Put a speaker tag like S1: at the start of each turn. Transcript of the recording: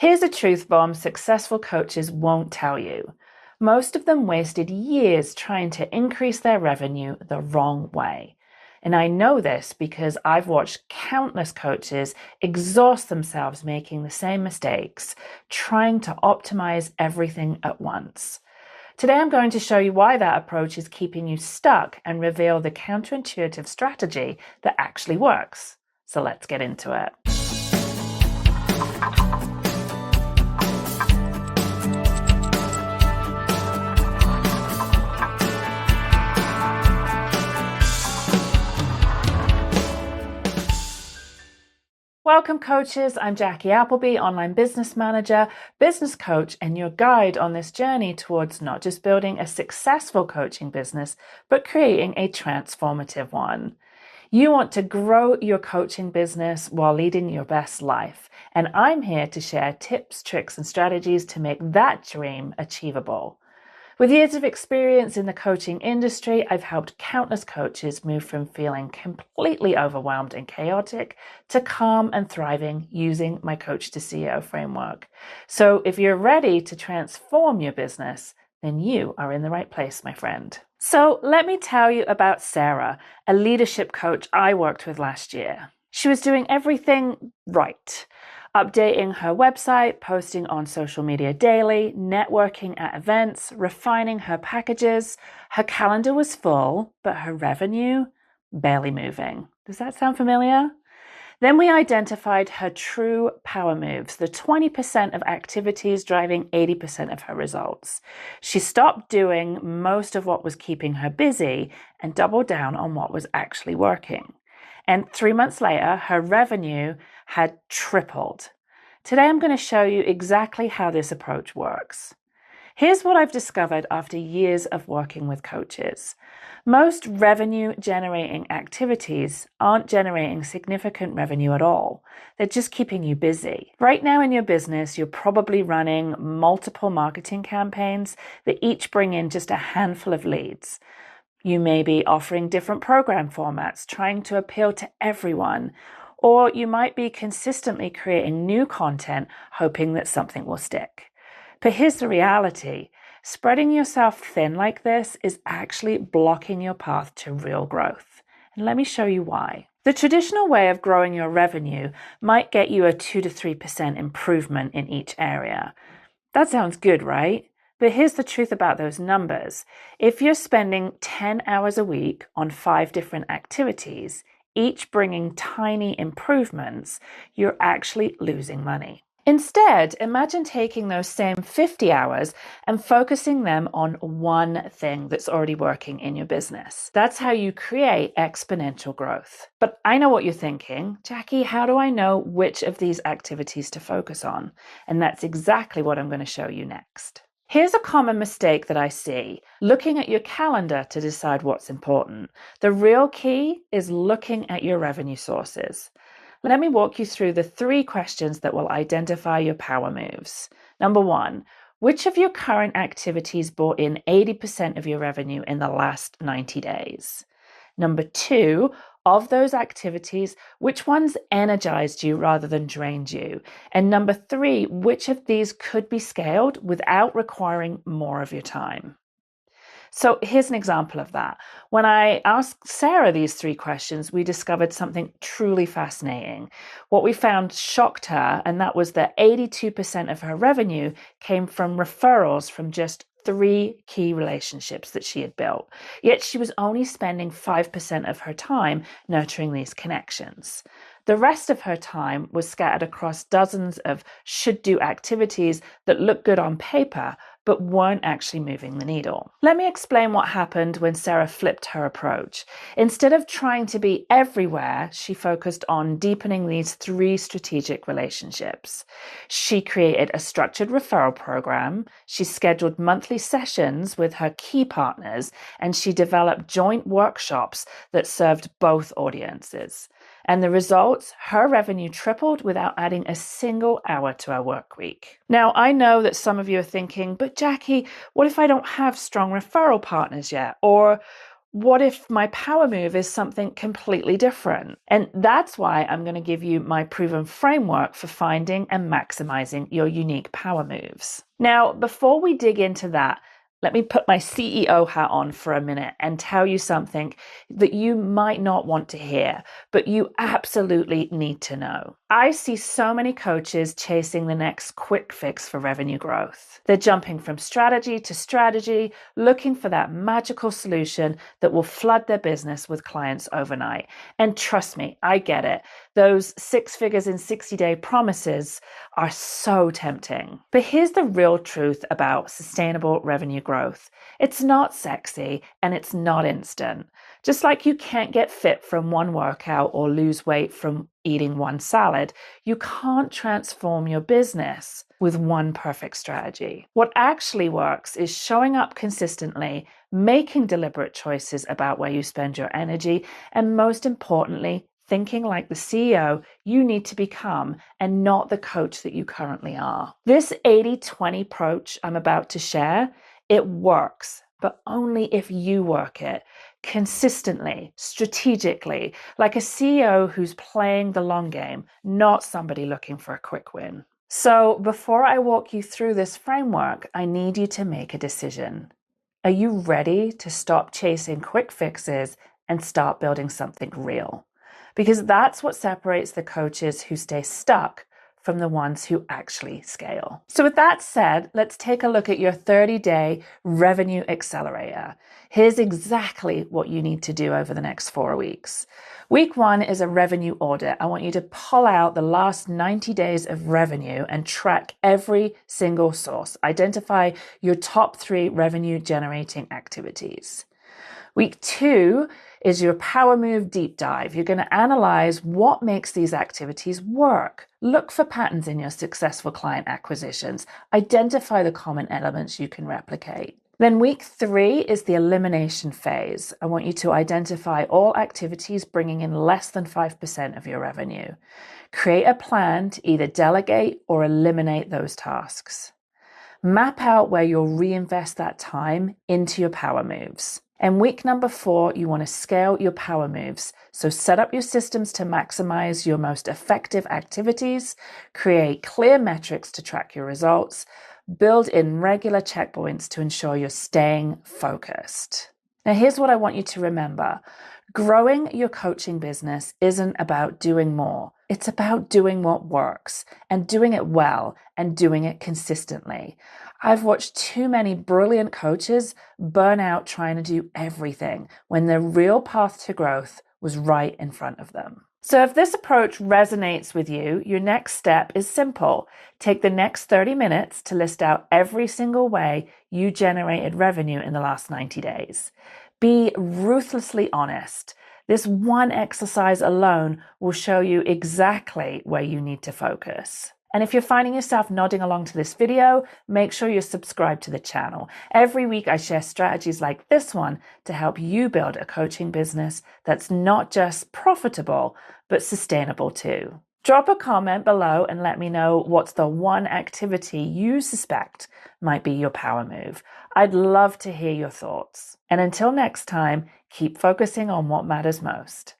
S1: Here's a truth bomb successful coaches won't tell you. Most of them wasted years trying to increase their revenue the wrong way. And I know this because I've watched countless coaches exhaust themselves making the same mistakes, trying to optimize everything at once. Today, I'm going to show you why that approach is keeping you stuck and reveal the counterintuitive strategy that actually works. So let's get into it. Welcome coaches, I'm Jackie Appleby, online business manager, business coach, and your guide on this journey towards not just building a successful coaching business, but creating a transformative one. You want to grow your coaching business while leading your best life, and I'm here to share tips, tricks, and strategies to make that dream achievable. With years of experience in the coaching industry, I've helped countless coaches move from feeling completely overwhelmed and chaotic to calm and thriving using my Coach to CEO framework. So if you're ready to transform your business, then you are in the right place, my friend. So let me tell you about Sarah, a leadership coach I worked with last year. She was doing everything right. Updating her website, posting on social media daily, networking at events, refining her packages. Her calendar was full, but her revenue barely moving. Does that sound familiar? Then we identified her true power moves, the 20% of activities driving 80% of her results. She stopped doing most of what was keeping her busy and doubled down on what was actually working. And 3 months later, her revenue had tripled. Today, I'm going to show you exactly how this approach works. Here's what I've discovered after years of working with coaches. Most revenue-generating activities aren't generating significant revenue at all. They're just keeping you busy. Right now in your business, you're probably running multiple marketing campaigns that each bring in just a handful of leads. You may be offering different program formats, trying to appeal to everyone, or you might be consistently creating new content, hoping that something will stick. But here's the reality. Spreading yourself thin like this is actually blocking your path to real growth. And let me show you why. The traditional way of growing your revenue might get you a 2 to 3% improvement in each area. That sounds good, right? But here's the truth about those numbers. If you're spending 10 hours a week on 5 different activities, each bringing tiny improvements, you're actually losing money. Instead, imagine taking those same 50 hours and focusing them on one thing that's already working in your business. That's how you create exponential growth. But I know what you're thinking, Jackie, how do I know which of these activities to focus on? And that's exactly what I'm going to show you next. Here's a common mistake that I see, looking at your calendar to decide what's important. The real key is looking at your revenue sources. Let me walk you through the 3 questions that will identify your power moves. Number 1, which of your current activities brought in 80% of your revenue in the last 90 days? Number 2, of those activities, which ones energized you rather than drained you? And number 3, which of these could be scaled without requiring more of your time? So here's an example of that. When I asked Sarah these 3 questions, we discovered something truly fascinating. What we found shocked her, and that was that 82% of her revenue came from referrals from just 3 key relationships that she had built. Yet she was only spending 5% of her time nurturing these connections. The rest of her time was scattered across dozens of should-do activities that looked good on paper, but weren't actually moving the needle. Let me explain what happened when Sarah flipped her approach. Instead of trying to be everywhere, she focused on deepening these 3 strategic relationships. She created a structured referral program, she scheduled monthly sessions with her key partners, and she developed joint workshops that served both audiences. And the results, her revenue tripled without adding a single hour to her work week. Now, I know that some of you are thinking, but Jackie, what if I don't have strong referral partners yet? Or what if my power move is something completely different? And that's why I'm going to give you my proven framework for finding and maximizing your unique power moves. Now, before we dig into that, let me put my CEO hat on for a minute and tell you something that you might not want to hear, but you absolutely need to know. I see so many coaches chasing the next quick fix for revenue growth. They're jumping from strategy to strategy, looking for that magical solution that will flood their business with clients overnight. And trust me, I get it. Those 6 figures in 60-day promises are so tempting. But here's the real truth about sustainable revenue growth. It's not sexy and it's not instant. Just like you can't get fit from one workout or lose weight from eating one salad, you can't transform your business with one perfect strategy. What actually works is showing up consistently, making deliberate choices about where you spend your energy, and most importantly, thinking like the CEO you need to become and not the coach that you currently are. This 80-20 approach I'm about to share, it works, but only if you work it consistently, strategically, like a CEO who's playing the long game, not somebody looking for a quick win. So before I walk you through this framework, I need you to make a decision. Are you ready to stop chasing quick fixes and start building something real? Because that's what separates the coaches who stay stuck from the ones who actually scale. So with that said, let's take a look at your 30-day revenue accelerator. Here's exactly what you need to do over the next 4 weeks. Week 1 is a revenue audit. I want you to pull out the last 90 days of revenue and track every single source. Identify your top 3 revenue generating activities. Week 2 is your power move deep dive. You're going to analyze what makes these activities work. Look for patterns in your successful client acquisitions. Identify the common elements you can replicate. Then week 3 is the elimination phase. I want you to identify all activities bringing in less than 5% of your revenue. Create a plan to either delegate or eliminate those tasks. Map out where you'll reinvest that time into your power moves. And week number 4, you want to scale your power moves. So set up your systems to maximize your most effective activities, create clear metrics to track your results, build in regular checkpoints to ensure you're staying focused. Now, here's what I want you to remember. Growing your coaching business isn't about doing more. It's about doing what works and doing it well and doing it consistently. I've watched too many brilliant coaches burn out trying to do everything when the real path to growth was right in front of them. So if this approach resonates with you, your next step is simple. Take the next 30 minutes to list out every single way you generated revenue in the last 90 days. Be ruthlessly honest. This one exercise alone will show you exactly where you need to focus. And if you're finding yourself nodding along to this video, make sure you're subscribed to the channel. Every week I share strategies like this one to help you build a coaching business that's not just profitable, but sustainable too. Drop a comment below and let me know what's the one activity you suspect might be your power move. I'd love to hear your thoughts. And until next time, keep focusing on what matters most.